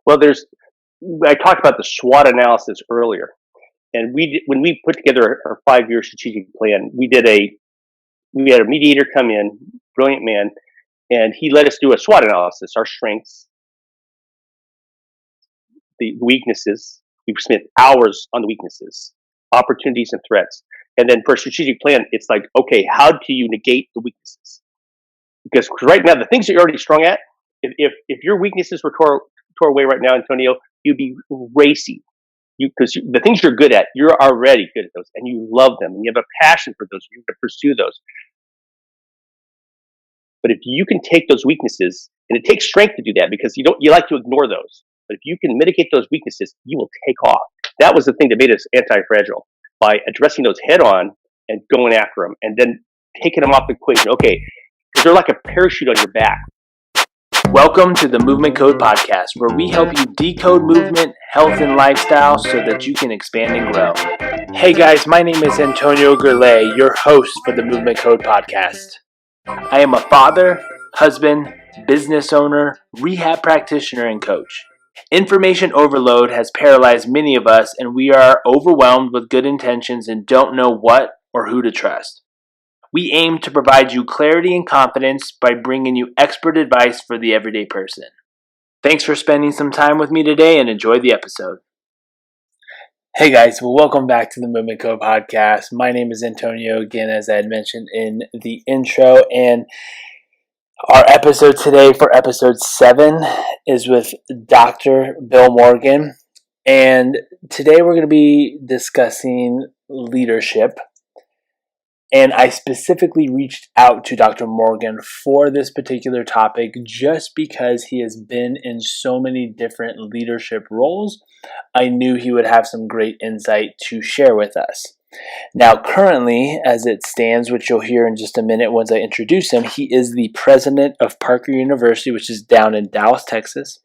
Well, I talked about the SWOT analysis earlier, and when we put together our 5-year strategic plan, we had a mediator come in, brilliant man, and he let us do a SWOT analysis, our strengths, the weaknesses. We spent hours on the weaknesses, opportunities, and threats. And then for a strategic plan, it's like, okay, how do you negate the weaknesses? Because right now, the things that you're already strong at, if your weaknesses were tore away right now, Antonio, you'd be racing. Because the things you're good at, you're already good at those, and you love them, and you have a passion for those. You're going to pursue those. But if you can take those weaknesses, and it takes strength to do that because you like to ignore those. But if you can mitigate those weaknesses, you will take off. That was the thing that made us anti-fragile, by addressing those head on and going after them, and then taking them off the equation. Okay, because they're like a parachute on your back. Welcome to the Movement Code Podcast, where we help you decode movement, health, and lifestyle so that you can expand and grow. Hey guys, my name is Antonio Gurley, your host for the Movement Code Podcast. I am a father, husband, business owner, rehab practitioner, and coach. Information overload has paralyzed many of us, and we are overwhelmed with good intentions and don't know what or who to trust. We aim to provide you clarity and confidence by bringing you expert advice for the everyday person. Thanks for spending some time with me today and enjoy the episode. Hey guys, well, welcome back to the Movement Code Podcast. My name is Antonio, again, as I had mentioned in the intro, and our episode today for episode 7 is with Dr. Bill Morgan, and today we're going to be discussing leadership. And I specifically reached out to Dr. Morgan for this particular topic just because he has been in so many different leadership roles. I knew he would have some great insight to share with us. Now, currently, as it stands, which you'll hear in just a minute once I introduce him, he is the president of Parker University, which is down in Dallas, Texas.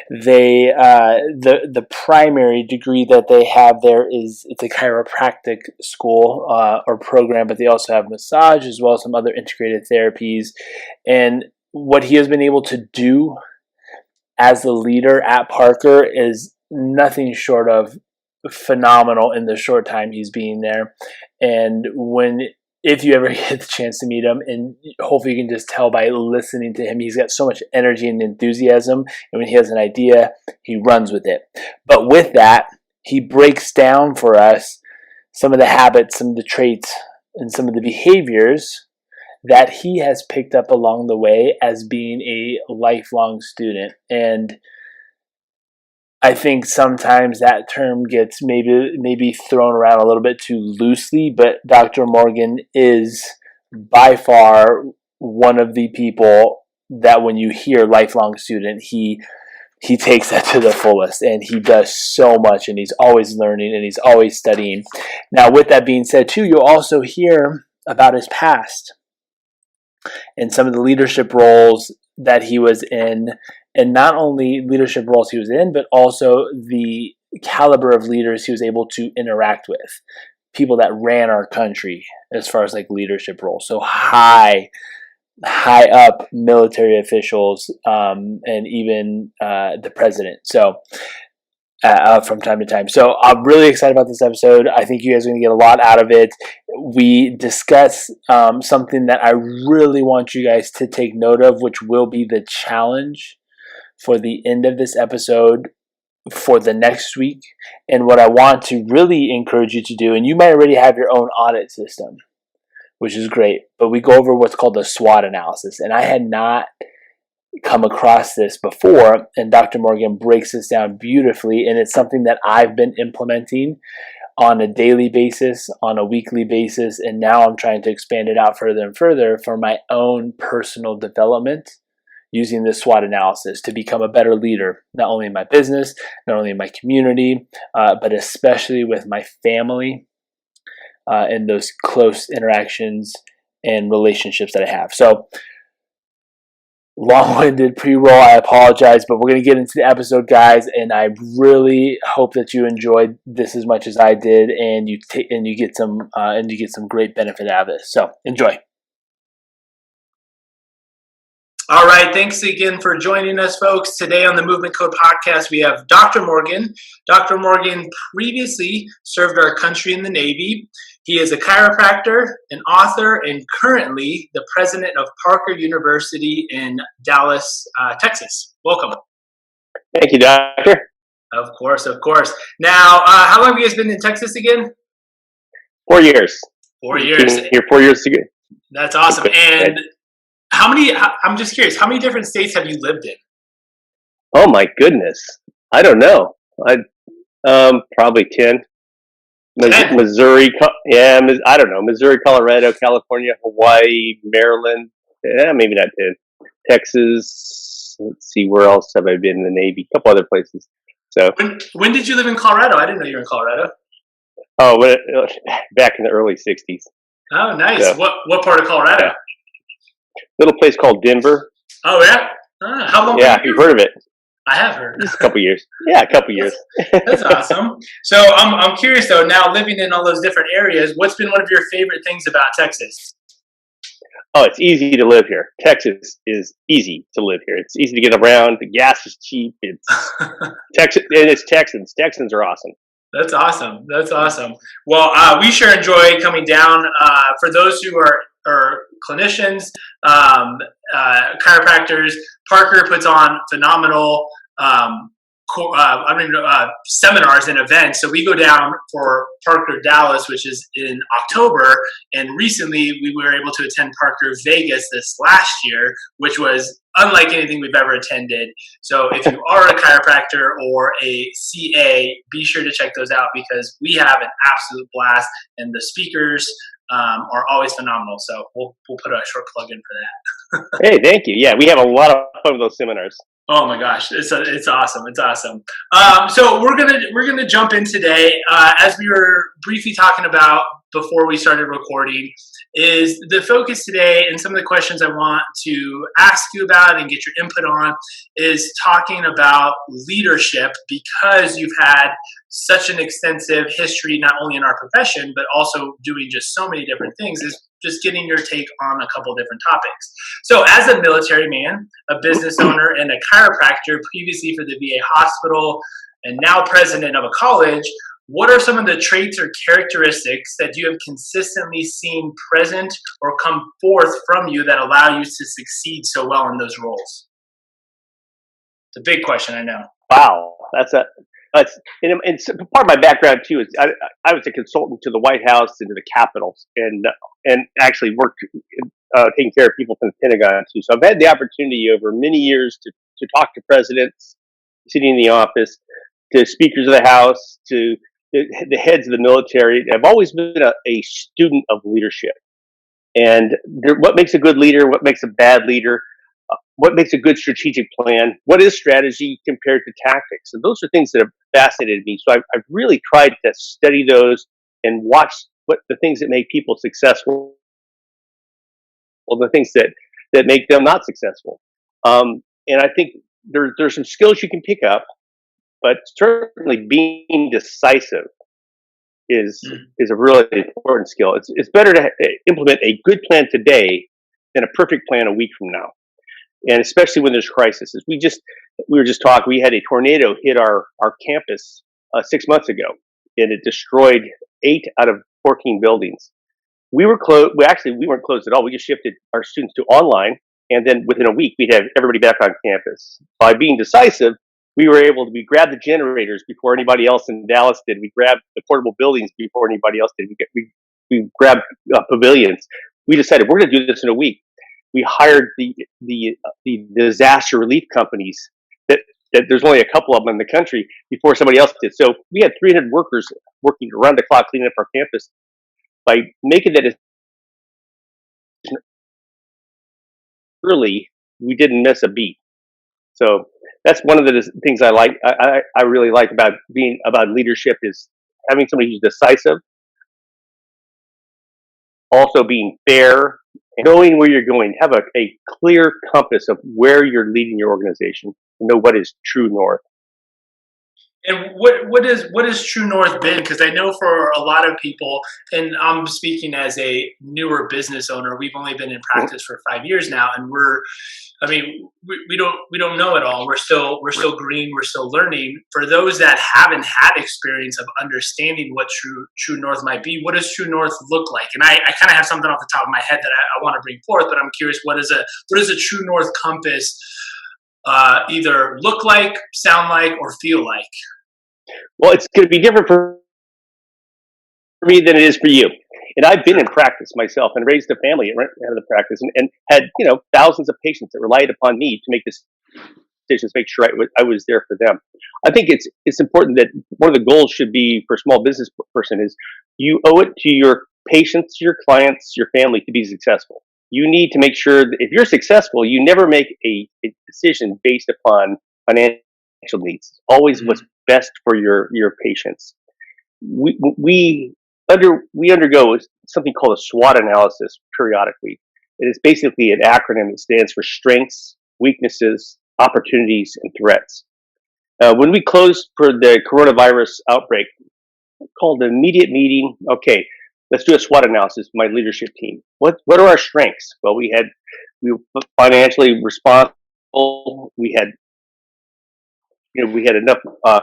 The primary degree that they have there it's a chiropractic school or program, but they also have massage as well as some other integrated therapies. And what he has been able to do as a leader at Parker is nothing short of phenomenal in the short time he's being there. And if you ever get the chance to meet him, and hopefully you can just tell by listening to him, he's got so much energy and enthusiasm, and when he has an idea, he runs with it. But with that, he breaks down for us some of the habits, some of the traits, and some of the behaviors that he has picked up along the way as being a lifelong student. And I think sometimes that term gets maybe thrown around a little bit too loosely, but Dr. Morgan is by far one of the people that when you hear lifelong student, he takes that to the fullest, and he does so much, and he's always learning, and he's always studying. Now, with that being said, too, you'll also hear about his past and some of the leadership roles that he was in, and not only leadership roles he was in, but also the caliber of leaders he was able to interact with, people that ran our country as far as like leadership roles. So high up military officials, and even the president. So from time to time. So I'm really excited about this episode. I think you guys are going to get a lot out of it. We discuss something that I really want you guys to take note of, which will be the challenge for the end of this episode for the next week. And what I want to really encourage you to do, and you might already have your own audit system, which is great, but we go over what's called the SWOT analysis. And I had not come across this before, and Dr. Morgan breaks this down beautifully, and it's something that I've been implementing on a daily basis, on a weekly basis, and now I'm trying to expand it out further and further for my own personal development, using this SWOT analysis to become a better leader, not only in my business, not only in my community, but especially with my family and those close interactions and relationships that I have. So, long-winded pre-roll, I apologize, but we're going to get into the episode, guys, and I really hope that you enjoyed this as much as I did, and you get some great benefit out of this. So, enjoy. All right, thanks again for joining us, folks. Today on the Movement Code podcast, we have Dr. Morgan. Dr. Morgan previously served our country in the Navy. He is a chiropractor, an author, and currently the president of Parker University in Dallas, Texas. Welcome. Thank you, Doctor. Of course, of course. Now, how long have you guys been in Texas again? 4 years. 4 years. Here 4 years ago. That's awesome. And I'm just curious, how many different states have you lived in? Oh my goodness. I don't know. Probably 10. Missouri, I don't know. Missouri, Colorado, California, Hawaii, Maryland. Maybe not 10. Texas. Let's see, where else have I been in the Navy? A couple other places. So when did you live in Colorado? I didn't know you were in Colorado. Oh, back in the early 60s. Oh, nice. So, what part of Colorado? Little place called Denver. Oh, yeah? How long? Yeah, you've heard of it. I have heard. Just a couple years. Yeah, a couple years. That's awesome. So I'm curious, though, now living in all those different areas, what's been one of your favorite things about Texas? Oh, it's easy to live here. Texas is easy to live here. It's easy to get around. The gas is cheap. It's Texas, and it's Texans. Texans are awesome. That's awesome. That's awesome. Well, we sure enjoy coming down. For those who are clinicians, chiropractors, Parker puts on phenomenal seminars and events. So we go down for Parker Dallas, which is in October. And recently we were able to attend Parker Vegas this last year, which was unlike anything we've ever attended. So if you are a chiropractor or a CA, be sure to check those out because we have an absolute blast and the speakers are always phenomenal. So we'll put a short plug in for that. Hey, thank you. Yeah, we have a lot of fun with those seminars. Oh my gosh, it's awesome. It's awesome. So we're gonna jump in today, as we were briefly talking about before we started recording, is the focus today and some of the questions I want to ask you about and get your input on is talking about leadership because you've had such an extensive history, not only in our profession, but also doing just so many different things, is just getting your take on a couple different topics. So as a military man, a business owner, and a chiropractor previously for the VA hospital, and now president of a college, what are some of the traits or characteristics that you have consistently seen present or come forth from you that allow you to succeed so well in those roles? It's a big question, I know. Wow, and part of my background too is I was a consultant to the White House and to the Capitol, and actually worked taking care of people from the Pentagon too. So I've had the opportunity over many years to talk to presidents sitting in the office, to speakers of the House, to the heads of the military. I've always been a student of leadership, and what makes a good leader, what makes a bad leader, what makes a good strategic plan, what is strategy compared to tactics. And those are things that have fascinated me. So I've really tried to study those and watch what the things that make people successful, or the things that make them not successful. And I think there's some skills you can pick up, but certainly being decisive is a really important skill. It's better to implement a good plan today than a perfect plan a week from now. And especially when there's crises. We were just talking, we had a tornado hit our campus 6 months ago, and it destroyed 8 out of 14 buildings. We were closed. We weren't closed at all. We just shifted our students to online, and then within a week, we'd have everybody back on campus. By being decisive, we grabbed the generators before anybody else in Dallas did. We grabbed the portable buildings before anybody else did. We grabbed pavilions. We decided we're going to do this in a week. We hired the disaster relief companies that there's only a couple of them in the country before somebody else did. So we had 300 workers working around the clock cleaning up our campus. By making that early, we didn't miss a beat. So that's one of the things I like. I really like about leadership is having somebody who's decisive, also being fair, and knowing where you're going. Have a clear compass of where you're leading your organization, to know what is true north. And what is True North been? Because I know for a lot of people, and I'm speaking as a newer business owner, we've only been in Mhm. practice for 5 years now, and I mean, we don't know it all. We're still green. We're still learning. For those that haven't had experience of understanding what True North might be, what does True North look like? And I kind of have something off the top of my head that I want to bring forth, but I'm curious, what does a True North compass either look like, sound like, or feel like? Well, it's going to be different for me than it is for you. And I've been in practice myself and raised a family out of the practice, and had thousands of patients that relied upon me to make decisions, make sure I was there for them. I think it's important that one of the goals should be for a small business person is you owe it to your patients, your clients, your family to be successful. You need to make sure that if you're successful, you never make a decision based upon financial needs. It's always what's Mhm. best for your patients. We undergo something called a SWOT analysis periodically. It is basically an acronym that stands for strengths, weaknesses, opportunities, and threats. When we closed for the coronavirus outbreak, called an immediate meeting. Okay, let's do a SWOT analysis with my leadership team. What are our strengths? Well, we were financially responsible. We had enough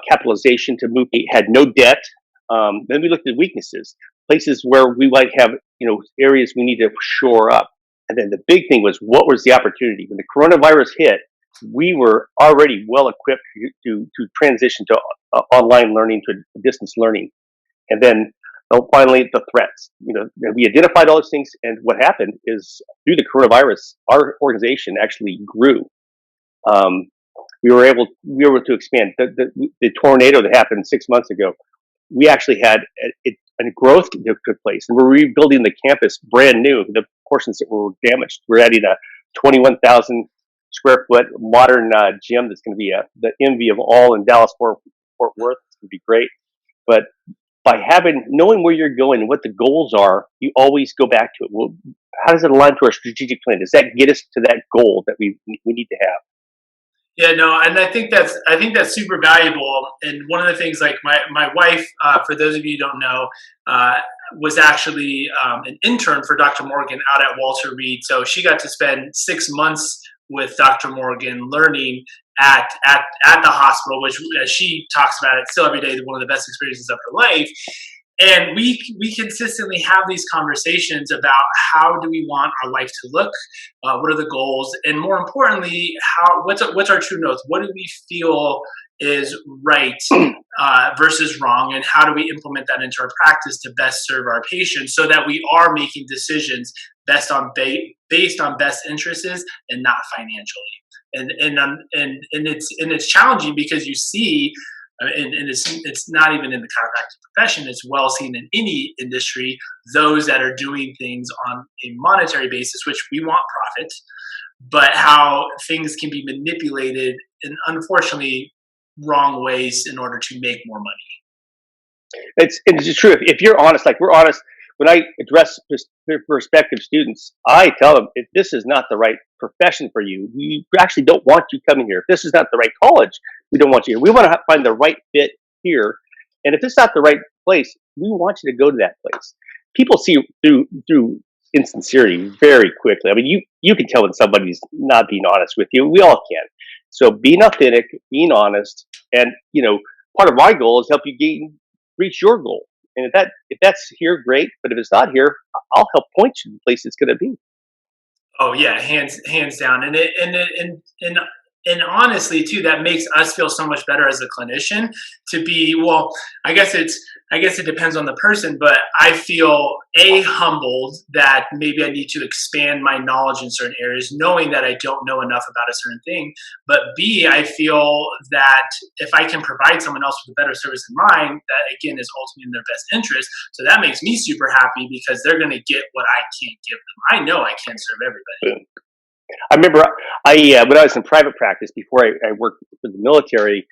capitalization to move. We had no debt. Then we looked at weaknesses, places where we might have areas we need to shore up. And then the big thing was, what was the opportunity when the coronavirus hit? We were already well equipped to transition to online learning, to distance learning. And then finally the threats. We identified all those things, and what happened is through the coronavirus, our organization actually grew. Um, we were able to expand. The tornado that happened 6 months ago, we actually had a growth that took place, and we're rebuilding the campus brand new. The portions that were damaged, we're adding a 21,000 square foot modern gym that's going to be the envy of all in Dallas Fort Worth. It's going to be great. But by knowing where you're going and what the goals are, you always go back to it. Well, how does it align to our strategic plan? Does that get us to that goal that we need to have? Yeah, no, and I think that's super valuable. And one of the things, like my wife, for those of you who don't know, uh, was actually an intern for Dr. Morgan out at Walter Reed. So she got to spend 6 months with Dr. Morgan learning at the hospital, which, as she talks about it still every day, one of the best experiences of her life. And we consistently have these conversations about how do we want our life to look, what are the goals, and more importantly, what's our true north, what do we feel is right versus wrong, and how do we implement that into our practice to best serve our patients so that we are making decisions based on best interests and not financially. And it's challenging because you see, and it's not even in the chiropractic profession, it's well seen in any industry, those that are doing things on a monetary basis, which we want profit, but how things can be manipulated in unfortunately wrong ways in order to make more money. It's just true. If you're honest, like we're honest, when I address prospective students, I tell them, if this is not the right profession for you, we actually don't want you coming here. If this is not the right college, we don't want you here. We want to find the right fit here. And if it's not the right place, we want you to go to that place. People see through insincerity very quickly. I mean, you can tell when somebody's not being honest with you. We all can. So being authentic, being honest, and part of my goal is help you reach your goal. And if that's here, great. But if it's not here, I'll help point you to the place it's going to be. Oh yeah, hands down, and honestly too, that makes us feel so much better as a clinician to be. Well, I guess it depends on the person, but I feel humbled that maybe I need to expand my knowledge in certain areas, knowing that I don't know enough about a certain thing. But B, I feel that if I can provide someone else with a better service in mind, that again is ultimately in their best interest. So that makes me super happy because they're going to get what I can't give them. I know I can't serve everybody. I remember when I was in private practice before I worked for the military.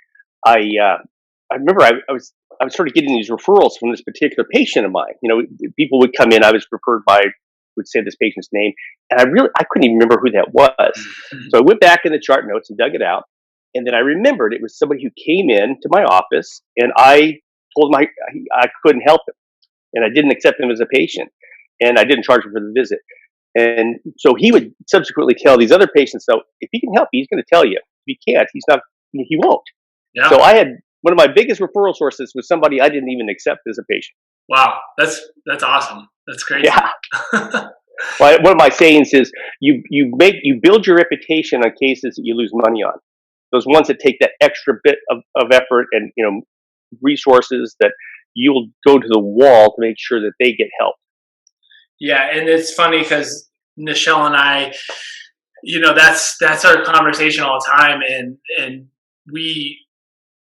I remember I was sort of getting these referrals from this particular patient of mine. People would come in. I was referred by, would say this patient's name, and I couldn't even remember who that was. So I went back in the chart notes and dug it out. And then I remembered it was somebody who came in to my office, and I told him I couldn't help him, and I didn't accept him as a patient, and I didn't charge him for the visit. And so he would subsequently tell these other patients, so if he can help you, he's going to tell you. If he can't, he won't. Yeah. So I had one of my biggest referral sources was somebody I didn't even accept as a patient. Wow, that's awesome. That's crazy. Yeah. Well, one of my sayings is you build your reputation on cases that you lose money on. Those ones that take that extra bit of effort and resources that you'll go to the wall to make sure that they get help. Yeah, and it's funny because Nichelle and I, that's our conversation all the time, and we,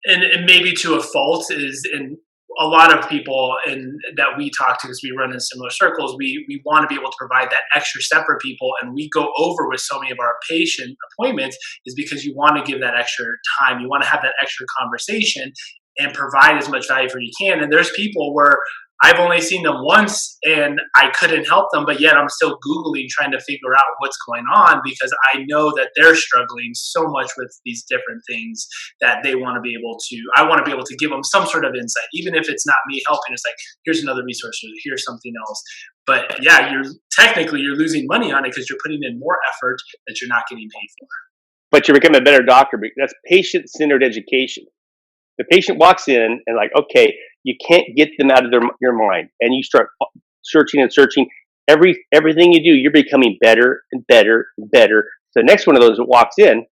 and maybe to a fault, is in a lot of people that we talk to, because we run in similar circles, we want to be able to provide that extra step for people, and we go over with so many of our patient appointments is because you want to give that extra time, you want to have that extra conversation and provide as much value for you can. And there's people where I've only seen them once and I couldn't help them, but yet I'm still Googling trying to figure out what's going on, because I know that they're struggling so much with these different things that they want to be able to, I want to be able to give them some sort of insight, even if it's not me helping. It's like, here's another resource, or here's something else. But yeah, you're losing money on it because you're putting in more effort that you're not getting paid for. But you become a better doctor, because that's patient-centered education. The patient walks in and like, okay, you can't get them out of your mind, and you start searching and searching. Everything you do, you're becoming better and better and better. So the next one of those that walks in,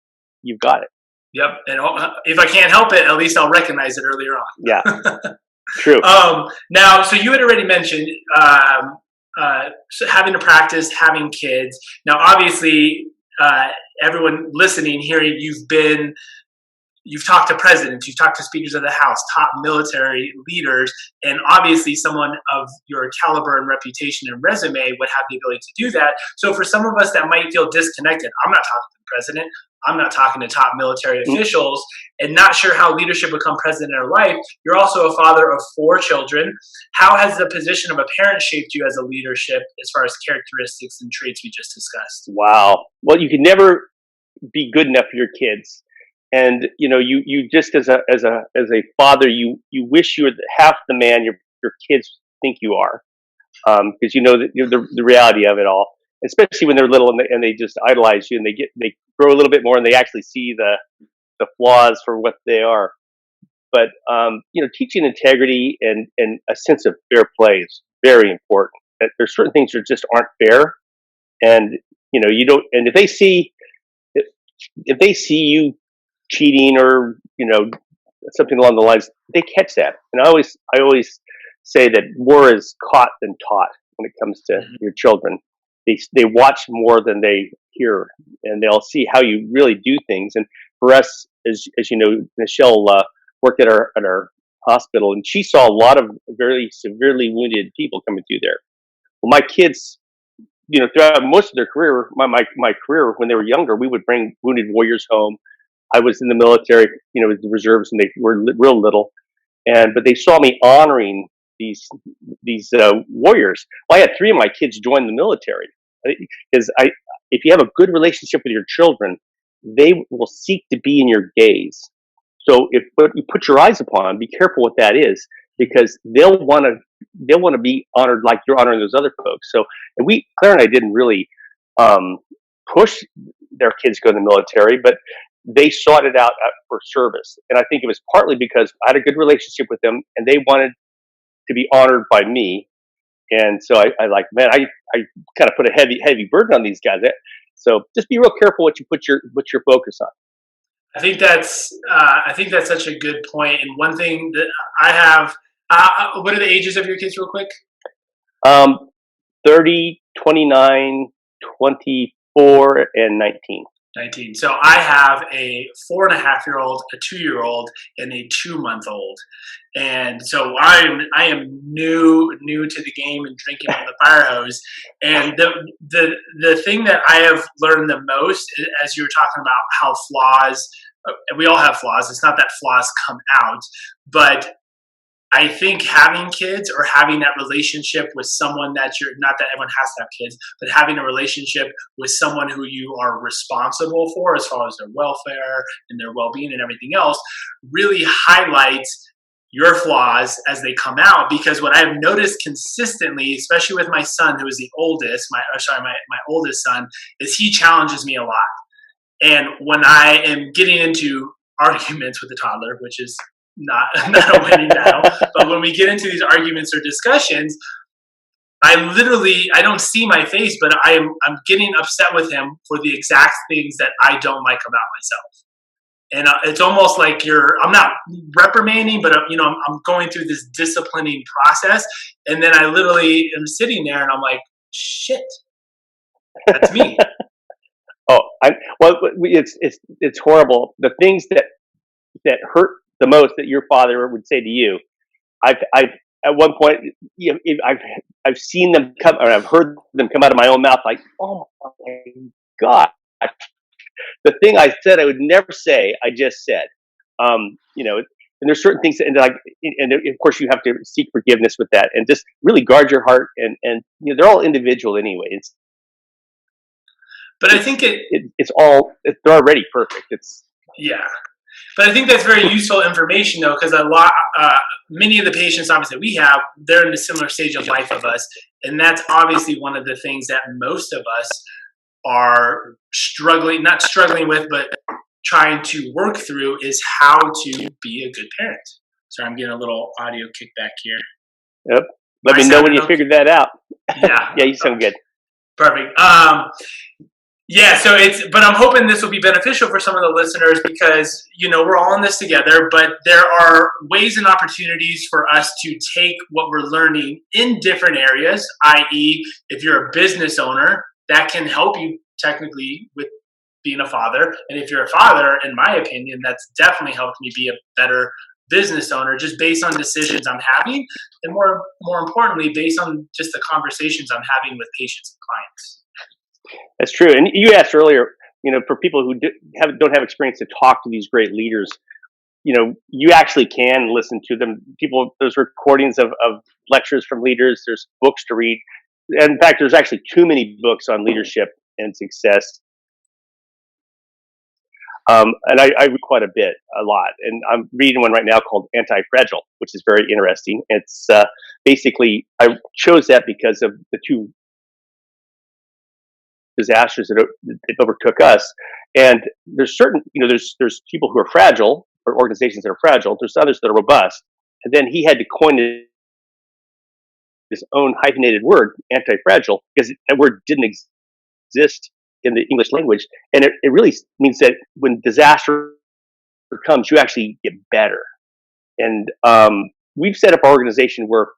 you've got it. Yep, and if I can't help it, at least I'll recognize it earlier on. Yeah, true. Now, so you had already mentioned having a practice, having kids. Now, obviously, everyone listening, hearing you've talked to presidents, you've talked to speakers of the House, top military leaders, and obviously someone of your caliber and reputation and resume would have the ability to do that. So for some of us that might feel disconnected, I'm not talking to the president, I'm not talking to top military officials, and not sure how leadership become present in their life. You're also a father of 4 children. How has the position of a parent shaped you as a leadership as far as characteristics and traits we just discussed? Wow. Well, you can never be good enough for your kids. And you just as a father, you wish you were half the man your kids think you are, because the reality of it all. Especially when they're little and they just idolize you, and they grow a little bit more and they actually see the flaws for what they are. But teaching integrity and a sense of fair play is very important. There's certain things that just aren't fair, and you don't. And if they see you cheating or something along the lines, they catch that. And I always say that more is caught than taught when it comes to your children. They watch more than they hear, and they'll see how you really do things. And for us, as you know, Nichelle worked at our hospital, and she saw a lot of very severely wounded people coming through there. Well, my kids, throughout most of their career, my career when they were younger, we would bring wounded warriors home. I was in the military, with the reserves, and they were real little, but they saw me honoring these warriors. Well, I had 3 of my kids join the military, because if you have a good relationship with your children, they will seek to be in your gaze. So if what you put your eyes upon, be careful what that is, because they'll want to be honored like you're honoring those other folks. So, and Claire and I didn't really push their kids to go to the military, but they sought it out for service. And I think it was partly because I had a good relationship with them, and they wanted to be honored by me. And so I kind of put a heavy burden on these guys. So just be real careful what you put your focus on. I think that's such a good point. And one thing that I have, what are the ages of your kids, real quick? 30, 29, 24, and 19. 19. So I have a 4.5-year-old, a 2-year-old, and a 2-month-old. And so I am new to the game and drinking from the fire hose. And the thing that I have learned the most, as you were talking about how flaws, and we all have flaws. It's not that flaws come out, but I think having kids or having that relationship with someone that you're not that everyone has to have kids, but having a relationship with someone who you are responsible for as far as their welfare and their well being and everything else really highlights your flaws as they come out. Because what I've noticed consistently, especially with my son, who is the oldest, my oldest son, is he challenges me a lot. And when I am getting into arguments with the toddler, which is not a winning battle, but when we get into these arguments or discussions, I don't see my face, but I'm getting upset with him for the exact things that I don't like about myself. And it's almost like I'm not reprimanding, but I'm going through this disciplining process. And then I literally am sitting there and I'm like, shit, that's me. Oh, it's horrible. The things that hurt the most that your father would say to you, I've at one point, I've seen them come, or I've heard them come out of my own mouth, like, oh my god, the thing I said I would never say, I just said. And there's certain things, and of course you have to seek forgiveness with that, and just really guard your heart, and they're all individual anyway. But I think they're already perfect. Yeah. But I think that's very useful information, though, because many of the patients, obviously, we have, they're in a similar stage of life of us, and that's obviously one of the things that most of us are not struggling with, but trying to work through is how to be a good parent. Sorry, I'm getting a little audio kickback here. Yep. Let me know when you figured that out. Yeah. Yeah, you sound good. Perfect. Yeah, but I'm hoping this will be beneficial for some of the listeners because, we're all in this together, but there are ways and opportunities for us to take what we're learning in different areas, i.e., if you're a business owner, that can help you technically with being a father. And if you're a father, in my opinion, that's definitely helped me be a better business owner just based on decisions I'm having and more importantly, based on just the conversations I'm having with patients and clients. That's true. And you asked earlier, for people who don't have experience to talk to these great leaders, you actually can listen to them. There's recordings of lectures from leaders. There's books to read. And in fact, there's actually too many books on leadership and success. And I read quite a lot. And I'm reading one right now called Antifragile, which is very interesting. It's basically, I chose that because of the two disasters that overtook us. And there's certain, there's people who are fragile, or organizations that are fragile. There's others that are robust. And then he had to coin his own hyphenated word, anti-fragile, because that word didn't exist in the English language. And it really means that when disaster comes, you actually get better. And we've set up our organization where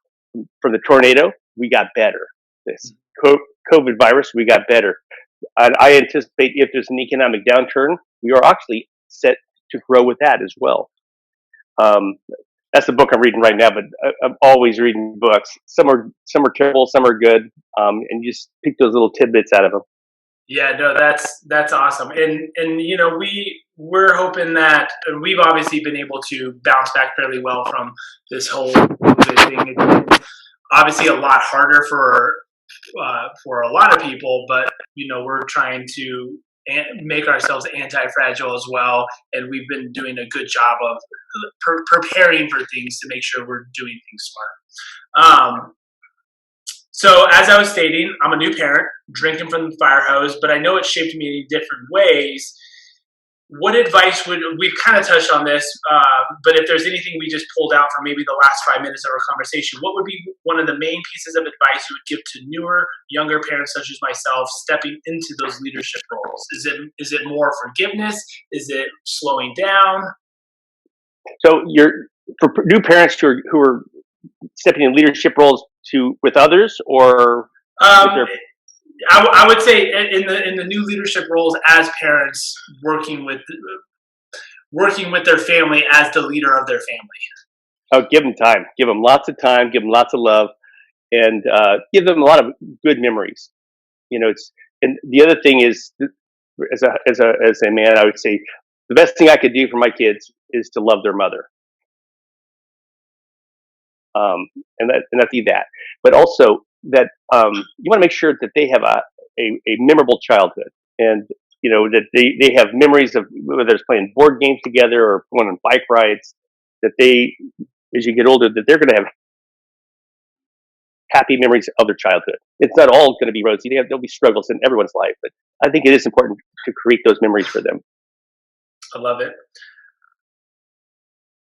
from the tornado, we got better. This COVID virus, we got better. And I anticipate if there's an economic downturn, we are actually set to grow with that as well. That's the book I'm reading right now, but I'm always reading books. Some are terrible, some are good, and you just pick those little tidbits out of them. Yeah, no, that's awesome, and we're hoping that we've obviously been able to bounce back fairly well from this whole COVID thing. It's been obviously a lot harder for a lot of people, but we're trying to make ourselves anti-fragile as well, and we've been doing a good job of preparing for things to make sure we're doing things smart. So as I was stating, I'm a new parent, drinking from the fire hose, but I know it shaped me in different ways. What advice we've kind of touched on this, but if there's anything we just pulled out from maybe the last 5 minutes of our conversation, what would be one of the main pieces of advice you would give to newer, younger parents such as myself stepping into those leadership roles? Is it more forgiveness? Is it slowing down? So for new parents who are stepping in leadership roles with others, or I would say in the new leadership roles as parents, working with their family as the leader of their family. Oh, give them time. Give them lots of time. Give them lots of love, and give them a lot of good memories. And the other thing is, as a man, I would say the best thing I could do for my kids is to love their mother. and that's that. But also that you want to make sure that they have a memorable childhood, and that they have memories of whether it's playing board games together or going on bike rides. That they, as you get older, that they're going to have happy memories of their childhood. It's not all going to be rosy. There'll be struggles in everyone's life, but I think it is important to create those memories for them. I love it.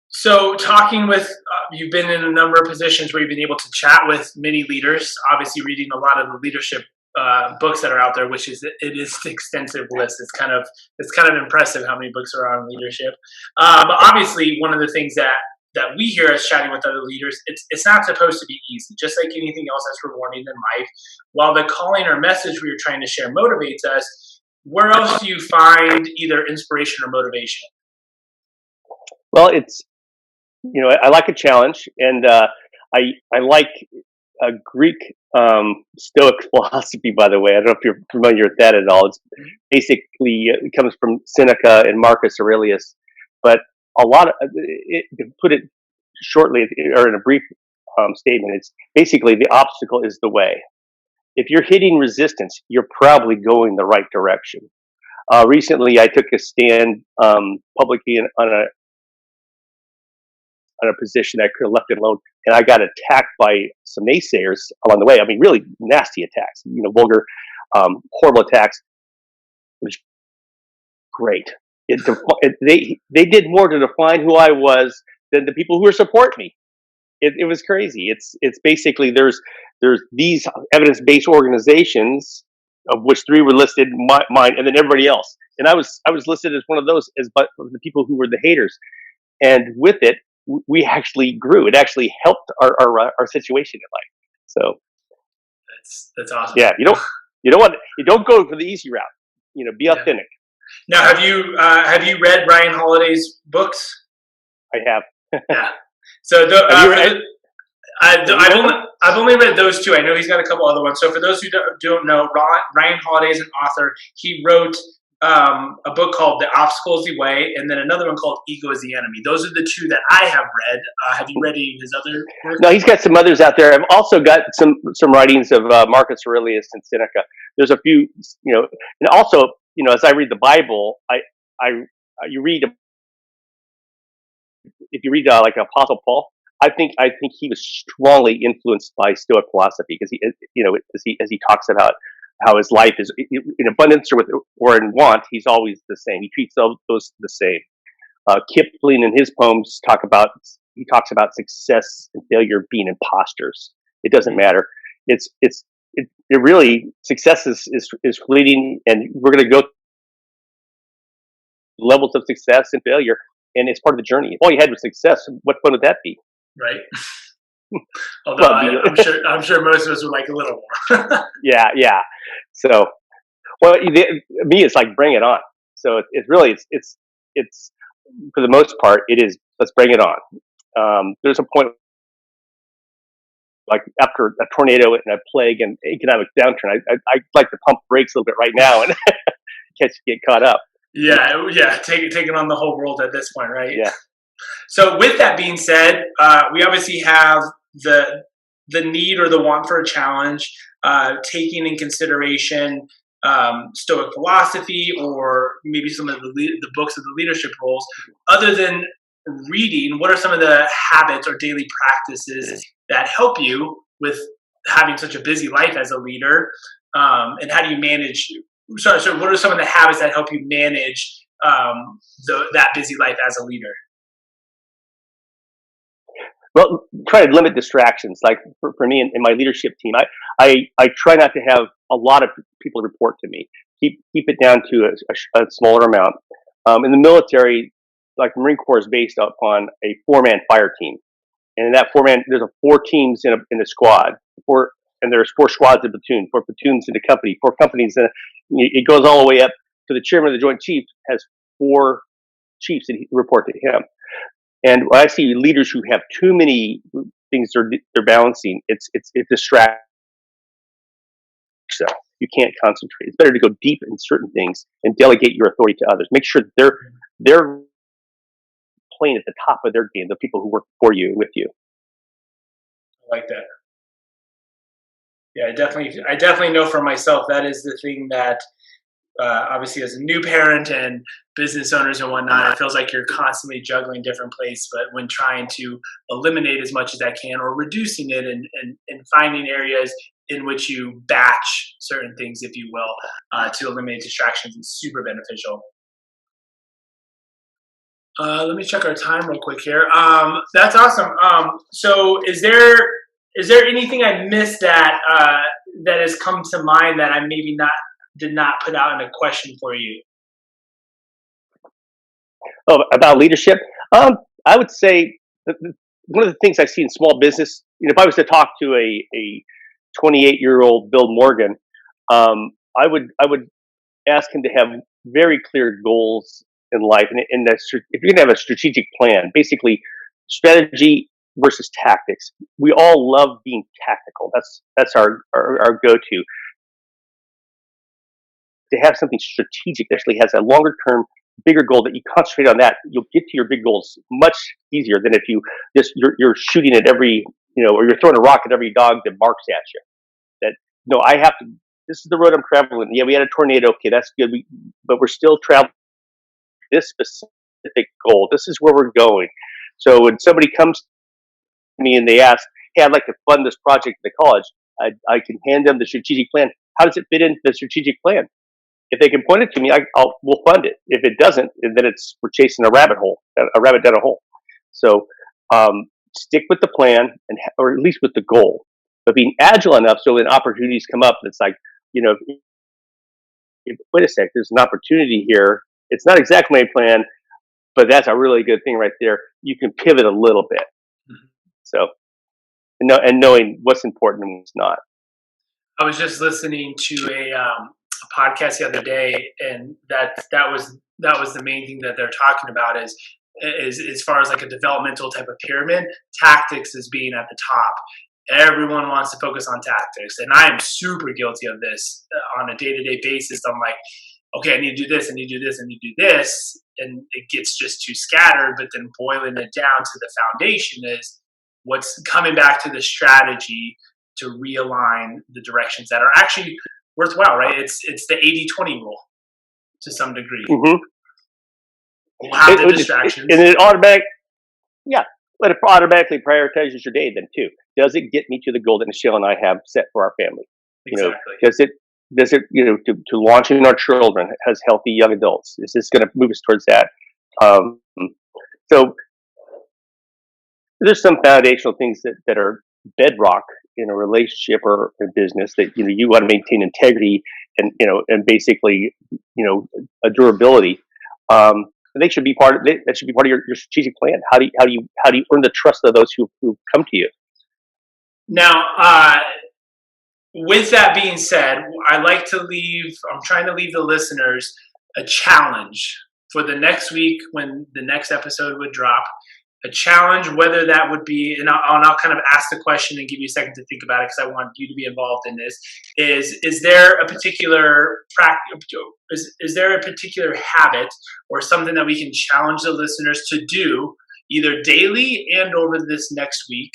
So, talking with, you've been in a number of positions where you've been able to chat with many leaders, obviously reading a lot of the leadership books that are out there, which is, it is an extensive list. It's kind of impressive how many books are on leadership. But obviously, one of the things that we hear as chatting with other leaders, it's not supposed to be easy. Just like anything else that's rewarding in life, while the calling or message we are trying to share motivates us, where else do you find either inspiration or motivation? Well, it's I like a challenge, and I like Greek Stoic philosophy. By the way, I don't know if you're familiar with that at all. It's basically it comes from Seneca and Marcus Aurelius, but a lot of to put it shortly or in a brief statement, it's basically the obstacle is the way. If you're hitting resistance, you're probably going the right direction. Recently, I took a stand publicly on a position I could have left it alone, and I got attacked by some naysayers along the way. I mean, really nasty attacks, vulgar, horrible attacks. It was great. They did more to define who I was than the people who were supporting me. It was crazy. It's basically there's these evidence-based organizations, of which 3 were listed, mine, and then everybody else. And I was listed as one of those, as but the people who were the haters. And with it, we actually grew. It actually helped our situation in life. So that's awesome. Yeah, you don't go for the easy route. Be authentic. Now, have you read Ryan Holiday's books? I have. Yeah. So I've only read those 2. I know he's got a couple other ones. So for those who don't know, Ryan Holiday is an author. He wrote a book called The Obstacle is the Way, and then another one called Ego is the Enemy. Those are the 2 that I have read. Have you read any of his other work? No, he's got some others out there. I've also got some writings of Marcus Aurelius and Seneca. There's a few, and also, as I read the Bible, you read, if you read like Apostle Paul, I think he was strongly influenced by Stoic philosophy because as he talks about how his life is in abundance or in want, he's always the same. He treats those the same. Kipling in his poems talks about success and failure being imposters. It doesn't matter. It really, success is fleeting, and we're going to go levels of success and failure, and it's part of the journey. If all you had was success, what fun would that be? Right. Although I'm sure most of us would like a little more. Yeah. So, me, it's like bring it on. So it's really it's for the most part it is let's bring it on. There's a point like after a tornado and a plague and economic downturn, I like to pump brakes a little bit right now and get caught up. Yeah. Taking on the whole world at this point, right? Yeah. So with that being said, we obviously have the need or the want for a challenge, taking in consideration Stoic philosophy or maybe some of the books of the leadership roles. Other than reading, what are some of the habits or daily practices that help you with having such a busy life as a leader? And how do you manage? So what are some of the habits that help you manage that busy life as a leader? Well, try to limit distractions. Like for me in my leadership team, I try not to have a lot of people report to me. Keep it down to a smaller amount. In the military, like the Marine Corps is based upon a 4-man fire team, and in that 4-man, there's 4 teams in a squad. And there's 4 squads in a platoon, 4 platoons in a company, 4 companies. It goes all the way up to the chairman of the Joint Chiefs has 4 chiefs that report to him. And when I see leaders who have too many things they're balancing, it distracts. So you can't concentrate. It's better to go deep in certain things and delegate your authority to others. Make sure they're playing at the top of their game, the people who work for you and with you. I like that. Yeah, I definitely know for myself that is the thing that obviously as a new parent and business owners and whatnot, it feels like you're constantly juggling different places. But when trying to eliminate as much as I can or reducing it and finding areas in which you batch certain things, if you will, to eliminate distractions is super beneficial. Let me check our time real quick here. That's awesome. So is there anything I missed that that has come to mind that I maybe not did not put out in a question for you? Oh, about leadership, I would say one of the things I see in small business, if I was to talk to a 28-year-old Bill Morgan, I would ask him to have very clear goals in life, and if you're going to have a strategic plan, basically strategy versus tactics. We all love being tactical. That's our go-to. To have something strategic that actually has a longer term, bigger goal that you concentrate on that, you'll get to your big goals much easier than if you're shooting at every or you're throwing a rock at every dog that barks at you. That no, I have to. This is the road I'm traveling. Yeah, we had a tornado. Okay, that's good. But we're still traveling this specific goal. This is where we're going. So when somebody comes to me and they ask, "Hey, I'd like to fund this project at the college," I can hand them the strategic plan. How does it fit into the strategic plan? If they can point it to me, we'll fund it. If it doesn't, then we're chasing a rabbit hole, a rabbit down a hole. So stick with the plan, or at least with the goal, but being agile enough so when opportunities come up, it's like, wait a sec, there's an opportunity here. It's not exactly my plan, but that's a really good thing right there. You can pivot a little bit. So and knowing what's important and what's not. I was just listening to a podcast the other day, and that was the main thing that they're talking about is as far as like a developmental type of pyramid, tactics is being at the top. Everyone wants to focus on tactics, and I am super guilty of this on a day-to-day basis. I'm like, okay, I need to do this, I need to do this, I need to do this, and it gets just too scattered. But then boiling it down to the foundation is what's coming back to the strategy to realign the directions that are actually worthwhile, right? It's the 80-20 rule to some degree. Mm-hmm. We'll have the distractions. And yeah, but it automatically prioritizes your day then too. Does it get me to the goal that Michelle and I have set for our family? Exactly. Does it to launching our children as healthy young adults? Is this going to move us towards that? So there's some foundational things that are bedrock in a relationship or a business that you want to maintain integrity and basically a durability. They should be part of that should be part of your strategic plan. How do you earn the trust of those who come to you? Now, with that being said, I'm trying to leave the listeners a challenge for the next week when the next episode would drop. A challenge, whether that would be, and I'll kind of ask the question and give you a second to think about it because I want you to be involved in this. Is there a particular is there a particular habit or something that we can challenge the listeners to do either daily and over this next week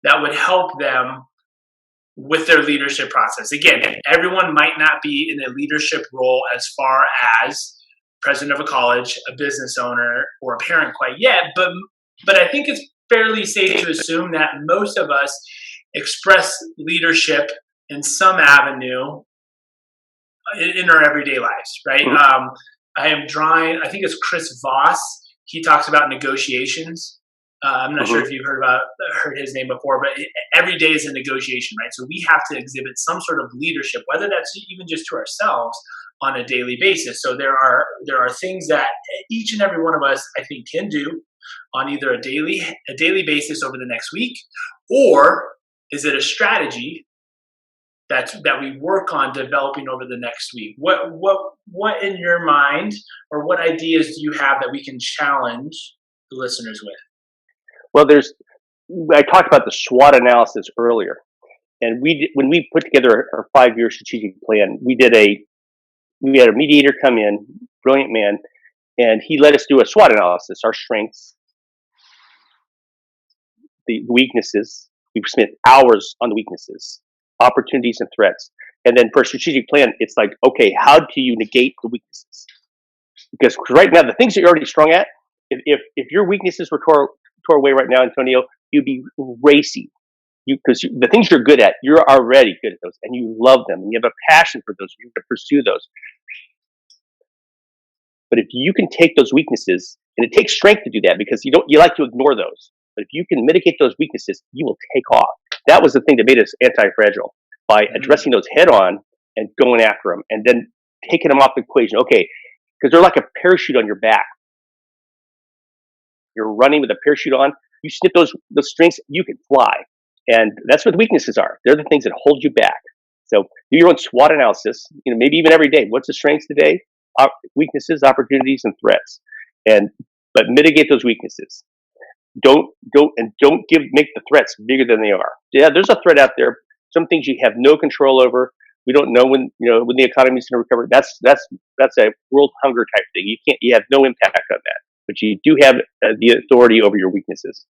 that would help them with their leadership process? Again, everyone might not be in a leadership role as far as president of a college, a business owner, or a parent quite yet, but I think it's fairly safe to assume that most of us express leadership in some avenue in our everyday lives, right? Mm-hmm. I think it's Chris Voss. He talks about negotiations. I'm not sure if you've heard his name before, but every day is a negotiation, right? So we have to exhibit some sort of leadership, whether that's even just to ourselves on a daily basis. So there are things that each and every one of us, I think, can do on either a daily basis over the next week, or is it a strategy that we work on developing over the next week? What in your mind, or what ideas do you have that we can challenge the listeners with? Well, I talked about the SWOT analysis earlier, and when we put together our 5-year strategic plan, we had a mediator come in, brilliant man, and he let us do a SWOT analysis: our strengths, the weaknesses, we spent hours on the weaknesses, opportunities, and threats. And then for a strategic plan, it's like, okay, how do you negate the weaknesses? Because right now, the things that you're already strong at, if your weaknesses were tore away right now, Antonio, you'd be racing. Because the things you're good at, you're already good at those, and you love them, and you have a passion for those. You pursue those. But if you can take those weaknesses, and it takes strength to do that, because you like to ignore those. But if you can mitigate those weaknesses, you will take off. That was the thing that made us anti-fragile, by addressing those head on and going after them, and then taking them off the equation. Okay, because they're like a parachute on your back. You're running with a parachute on. You snip those strings, you can fly. And that's what the weaknesses are. They're the things that hold you back. So do your own SWOT analysis. Maybe even every day. What's the strengths today? Weaknesses, opportunities, and threats. But mitigate those weaknesses. Don't make the threats bigger than they are. Yeah, there's a threat out there. Some things you have no control over. We don't know when the economy is going to recover. That's a world hunger type thing. You have no impact on that, but you do have the authority over your weaknesses.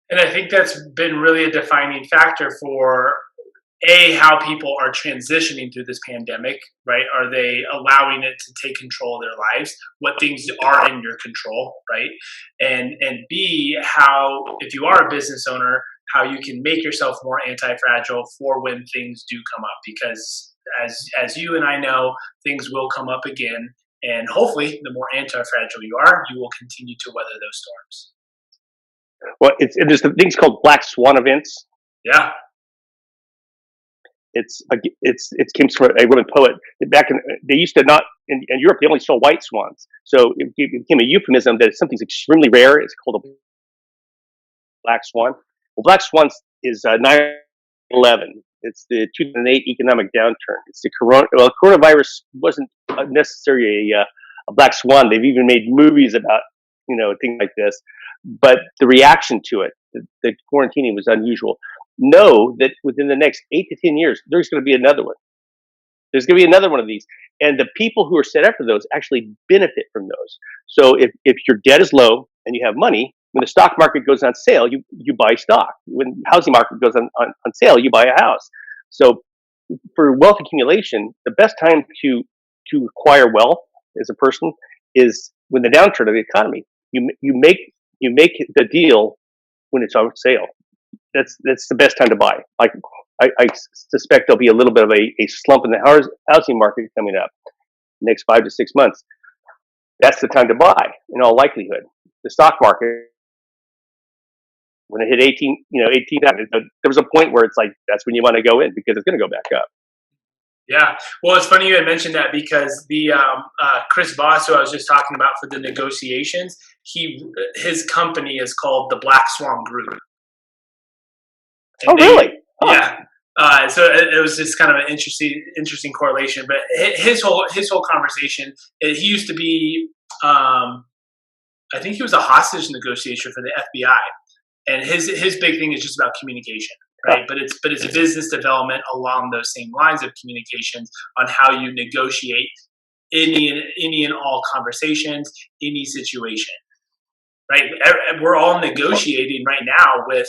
And I think that's been really a defining factor for how people are transitioning through this pandemic, right? Are they allowing it to take control of their lives? What things are in your control, right? And B, how, if you are a business owner, how you can make yourself more anti-fragile for when things do come up. Because as you and I know, things will come up again. And hopefully, the more anti-fragile you are, you will continue to weather those storms. Well, there's the things called black swan events. Yeah. It came from a Roman poet. They used to not in Europe. They only saw white swans, so it became a euphemism that something's extremely rare. It's called a black swan. Well, black swans is 9/11. It's the 2008 economic downturn. It's the coronavirus wasn't necessarily a black swan. They've even made movies about things like this, but the reaction to it, the quarantining was unusual. Know that within the next 8 to 10 years, there's going to be another one. There's going to be another one of these. And the people who are set up for those actually benefit from those. So if your debt is low and you have money, when the stock market goes on sale, you buy stock. When the housing market goes on sale, you buy a house. So for wealth accumulation, the best time to acquire wealth as a person is when the downturn of the economy. You make the deal when it's on sale. That's the best time to buy. Like I suspect there'll be a little bit of a slump in the housing market coming up next 5 to 6 months. That's the time to buy in all likelihood. The stock market, when it hit 18, there was a point where it's like that's when you want to go in because it's going to go back up. Yeah. Well, it's funny you had mentioned that because the Chris Voss, who I was just talking about for the negotiations, his company is called the Black Swan Group. And really? Huh. Yeah. So it was just kind of an interesting correlation. But his whole conversation, he used to be, I think he was a hostage negotiator for the FBI, and his big thing is just about communication. Right, but it's business development along those same lines of communications on how you negotiate any and all conversations, any situation. Right, we're all negotiating right now with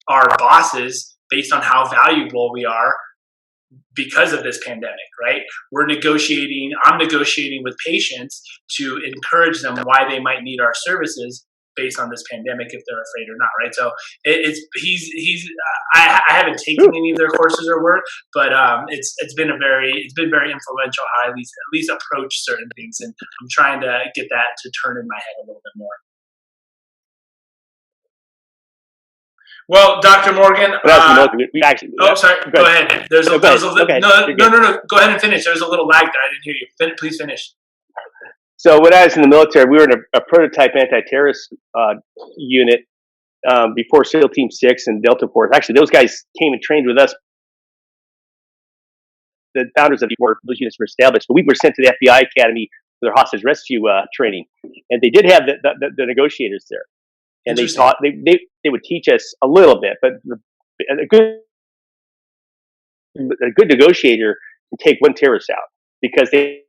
our bosses based on how valuable we are because of this pandemic. Right, I'm negotiating with patients to encourage them why they might need our services based on this pandemic, if they're afraid or not, right? So I haven't taken any of their courses or work, but it's been very influential how I at least approach certain things, and I'm trying to get that to turn in my head a little bit more. Well, Dr. Morgan, sorry. Go ahead. No. Go ahead and finish. There's a little lag there. I didn't hear you. Please finish. So when I was in the military, we were in a prototype anti-terrorist unit before SEAL Team 6 and Delta Force. Actually, those guys came and trained with us. The founders of those units were established, but we were sent to the FBI Academy for their hostage rescue training, and they did have the negotiators there, and they taught they would teach us a little bit, but a good negotiator can take one terrorist out because they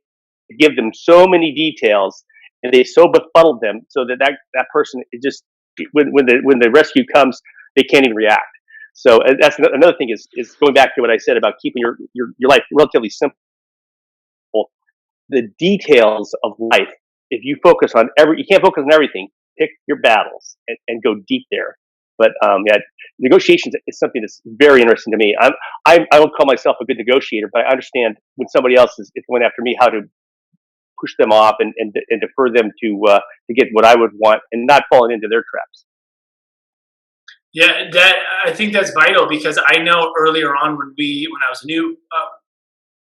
give them so many details, and they so befuddled them so that person is just when the rescue comes, they can't even react. So that's another thing is going back to what I said about keeping your life relatively simple. The details of life, if you focus on you can't focus on everything. Pick your battles and go deep there. But yeah, negotiations is something that's very interesting to me. I don't call myself a good negotiator, but I understand when somebody else is going after me, how to push them off and defer them to get what I would want and not falling into their traps. Yeah, that I think that's vital, because I know earlier on when I was new,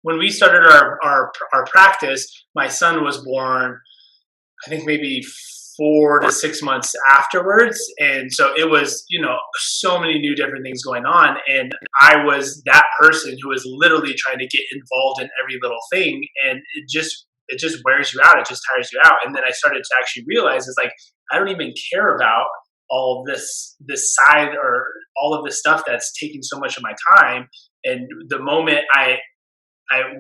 when we started our practice, my son was born, I think maybe 4 to 6 months afterwards. And so it was, so many new different things going on. And I was that person who was literally trying to get involved in every little thing. And it just wears you out. It just tires you out. And then I started to actually realize it's like, I don't even care about all this side or all of this stuff that's taking so much of my time. And the moment I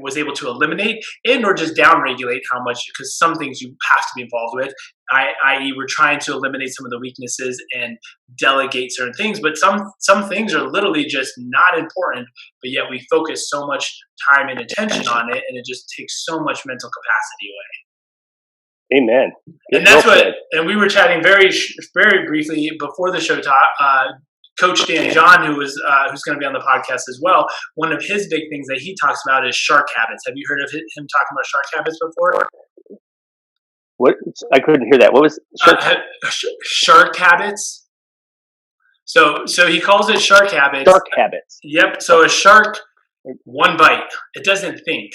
was able to eliminate and or just downregulate how much, because some things you have to be involved with, i.e. we're trying to eliminate some of the weaknesses and delegate certain things, but some things are literally just not important, but yet we focus so much time and attention on it, and it just takes so much mental capacity away. Amen. And that's and we were chatting very briefly before the show, Coach Dan John, who's going to be on the podcast as well. One of his big things that he talks about is shark habits. Have you heard of him talking about shark habits before? What? I couldn't hear that. What was shark habits? So he calls it shark habits. Shark habits. Yep. So a shark, one bite. It doesn't think.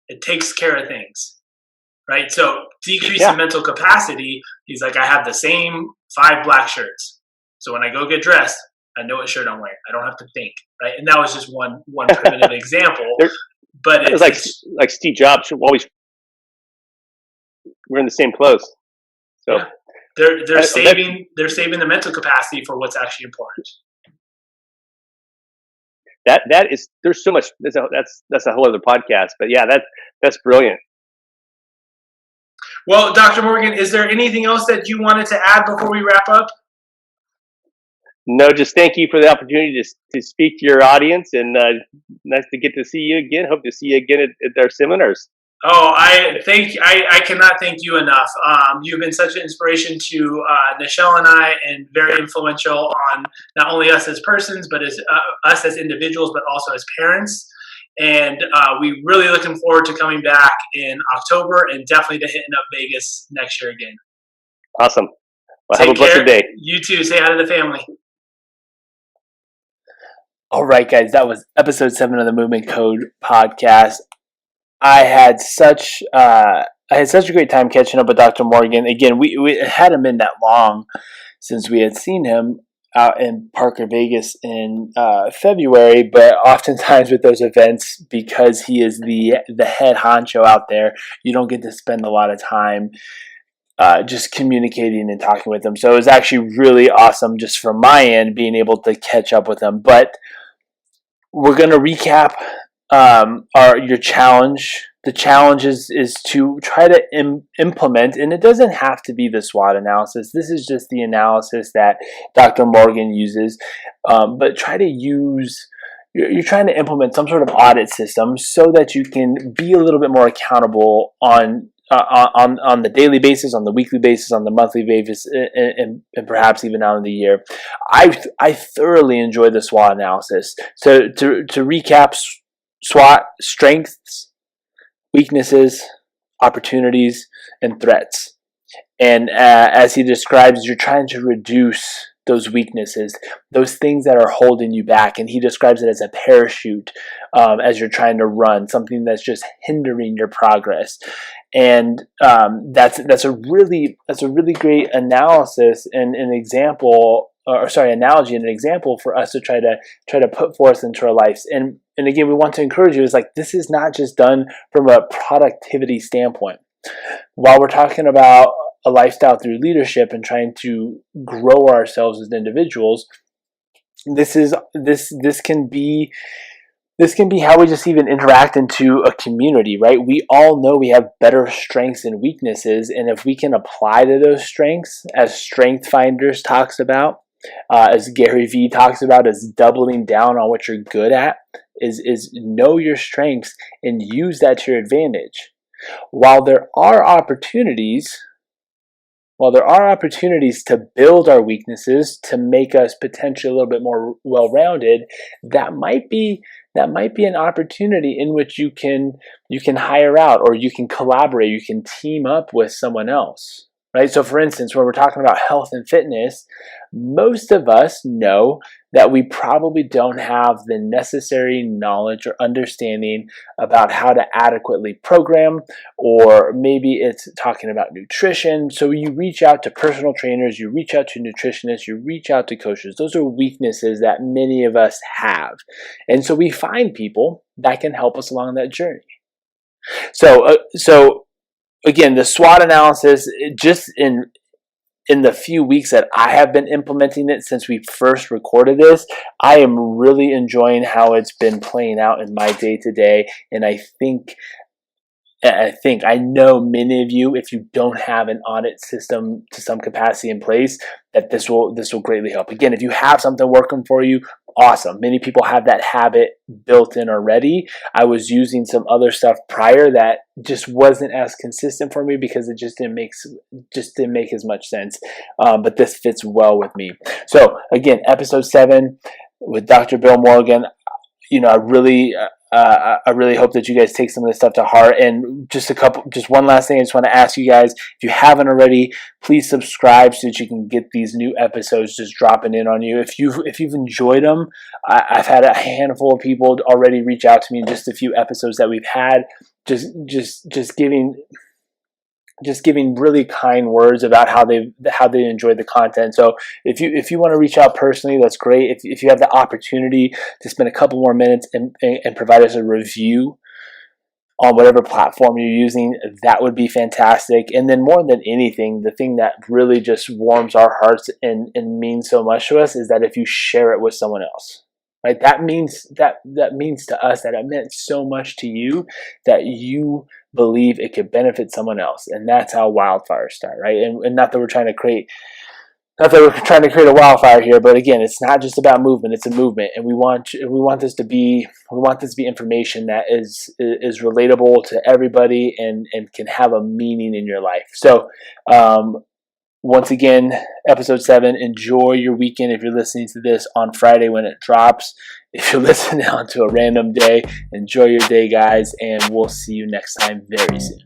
It takes care of things. Right? So decreasing mental capacity, he's like, I have the same 5 black shirts. So when I go get dressed, I know what shirt I'm wearing. I don't have to think, right? And that was just one primitive example. But it's like Steve Jobs always we're in the same clothes. So they're saving the mental capacity for what's actually important. That is, there's so much. That's a whole other podcast. But yeah, that's brilliant. Well, Dr. Morgan, is there anything else that you wanted to add before we wrap up? No, just thank you for the opportunity to speak to your audience, and nice to get to see you again. Hope to see you again at our seminars. Oh, I cannot thank you enough. You've been such an inspiration to Nichelle and I, and very influential on not only us as persons, but as us as individuals, but also as parents. And we're really looking forward to coming back in October, and definitely to hitting up Vegas next year again. Awesome. Well, have a blessed day. You too. Say hi to the family. All right, guys, that was episode 7 of the Movement Code podcast. I had such a great time catching up with Dr. Morgan. Again, we hadn't been that long since we had seen him out in Parker, Vegas in February, but oftentimes with those events, because he is the head honcho out there, you don't get to spend a lot of time just communicating and talking with him. So it was actually really awesome just from my end being able to catch up with him. But we're going to recap your challenge. The challenge is to try to implement, and it doesn't have to be the SWOT analysis. This is just the analysis that Dr. Morgan uses. But try to use, you're trying to implement some sort of audit system so that you can be a little bit more accountable on the daily basis, on the weekly basis, on the monthly basis, and perhaps even out of the year. I thoroughly enjoyed the SWOT analysis. So to recap, SWOT: strengths, weaknesses, opportunities, and threats. And as he describes, you're trying to reduce those weaknesses, those things that are holding you back. And he describes it as a parachute as you're trying to run, something that's just hindering your progress. And that's a really great analysis and an example, analogy and an example for us to try to put forth into our lives. And again, we want to encourage you, is like, this is not just done from a productivity standpoint. While we're talking about a lifestyle through leadership and trying to grow ourselves as individuals, this can be how we just even interact into a community, right? We all know we have better strengths and weaknesses, and if we can apply to those strengths, as Strength Finders talks about, as Gary Vee talks about, is doubling down on what you're good at, is know your strengths and use that to your advantage. While there are opportunities to build our weaknesses to make us potentially a little bit more well-rounded, that might be an opportunity in which you can hire out, or you can collaborate, you can team up with someone else. Right? So for instance, when we're talking about health and fitness, most of us know that we probably don't have the necessary knowledge or understanding about how to adequately program, or maybe it's talking about nutrition. So you reach out to personal trainers, you reach out to nutritionists, you reach out to coaches. Those are weaknesses that many of us have. And so we find people that can help us along that journey. So again, the SWOT analysis, just in the few weeks that I have been implementing it since we first recorded this, I am really enjoying how it's been playing out in my day-to-day. And I know many of you, if you don't have an audit system to some capacity in place, that this will greatly help. Again, if you have something working for you, awesome. Many people have that habit built in already. I was using some other stuff prior that just wasn't as consistent for me because it just didn't make as much sense. But this fits well with me. So again, episode 7 with Dr. Bill Morgan. I really hope that you guys take some of this stuff to heart. And just one last thing I just want to ask you guys, if you haven't already, please subscribe so that you can get these new episodes just dropping in on you. If you've enjoyed them, I've had a handful of people already reach out to me in just a few episodes that we've had, just giving really kind words about how they enjoyed the content. So if you want to reach out personally, that's great. If you have the opportunity to spend a couple more minutes and provide us a review on whatever platform you're using, that would be fantastic. And then more than anything, the thing that really just warms our hearts and means so much to us is that if you share it with someone else. Right? That means to us that it meant so much to you that you believe it could benefit someone else, and that's how wildfires start, right? And not that we're trying to create a wildfire here, but again, it's not just about movement; it's a movement, and we want this to be information that is relatable to everybody and can have a meaning in your life. So. Once again, episode 7, enjoy your weekend if you're listening to this on Friday when it drops. If you're listening on to a random day, enjoy your day, guys, and we'll see you next time very soon.